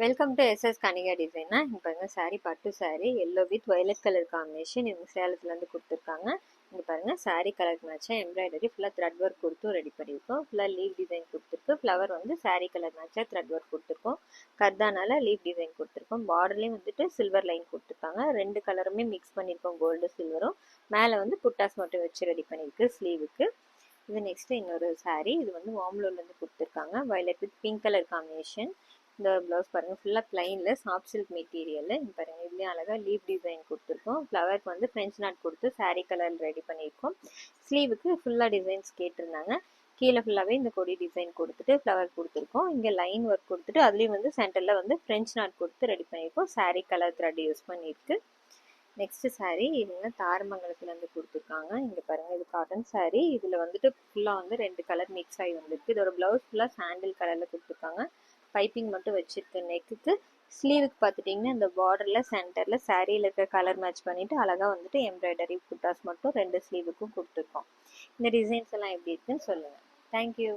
Welcome to SS Kanika டிசைனா. இப்போ பாருங்க சாரீ பட்டு sari yellow with violet colour combination. இவங்க சேலத்துலேருந்து கொடுத்துருக்காங்க. இங்கே பாருங்கள் சாரீ கலருக்கு மேட்சாக எம்ப்ராய்டரி ஃபுல்லாக த்ரெட் ஒர்க் கொடுத்து ரெடி பண்ணியிருக்கோம். ஃபுல்லாக லீவ் டிசைன் கொடுத்துருக்கு. ஃப்ளவர் வந்து சாரீ கலர் மேட்சாக த்ரெட் ஒர்க் கொடுத்துருக்கோம். கர்தானால லீவ் டிசைன் கொடுத்துருக்கோம். பார்டர்லேயும் வந்துட்டு சில்வர் லைன் கொடுத்துருக்காங்க. ரெண்டு கலருமே மிக்ஸ் பண்ணியிருக்கோம், கோல்டு சில்வரும். மேலே வந்து புட்டாஸ் மட்டும் வச்சு ரெடி பண்ணியிருக்கு ஸ்லீவுக்கு. இது நெக்ஸ்ட்டு இன்னொரு சாரீ. இது வந்து வாம்லூர்லேருந்து கொடுத்துருக்காங்க. Violet with pink colour combination. இந்த ப்ளவுஸ் பாருங்கள் ஃபுல்லாக ப்ளைனில் சாஃப்ட் சில்க் மெட்டீரியல். பாருங்கள் இதுலேயும் அழகாக லீவ் டிசைன் கொடுத்துருக்கோம். ஃப்ளவருக்கு வந்து ஃப்ரெஞ்ச் நாட் கொடுத்து சாரீ கலர் ரெடி பண்ணியிருக்கோம். ஸ்லீவுக்கு ஃபுல்லாக டிசைன்ஸ் கேட்டிருந்தாங்க. கீழே ஃபுல்லாகவே இந்த கொடி டிசைன் கொடுத்துட்டு ஃப்ளவர் கொடுத்துருக்கோம். இங்கே லைன் ஒர்க் கொடுத்துட்டு அதுலேயும் வந்து சென்டரில் வந்து ஃப்ரெஞ்ச் நாட் கொடுத்து ரெடி பண்ணியிருக்கோம். சாரீ கலர் த்ரெட் யூஸ் பண்ணியிருக்கு. நெக்ஸ்ட் சாரீ இதுங்க தாரமங்கலத்துலேருந்து கொடுத்துருக்காங்க. இங்கே பாருங்கள் இது காட்டன் சாரீ. இதில் வந்துட்டு ஃபுல்லாக வந்து ரெண்டு கலர் மிக்ஸ் ஆகி வந்துருக்கு. இதோட ப்ளவுஸ் ஃபுல்லாக சாண்டில் கலரில் கொடுத்துருக்காங்க. பைப்பிங் மட்டும் வச்சுருக்கு நெக்குக்கு. ஸ்லீவுக்கு பார்த்துட்டிங்கன்னா இந்த பார்டரில் சென்டரில் சாரியில் இருக்க கலர் மேட்ச் பண்ணிவிட்டு அழகாக வந்துட்டு எம்ப்ராய்டரி புட்டாஸ் மட்டும் ரெண்டு ஸ்லீவுக்கும் கொடுத்துருக்கோம். இந்த டிசைன்ஸ் எல்லாம் எப்படி இருக்குன்னு சொல்லுங்கள். தேங்க்யூ.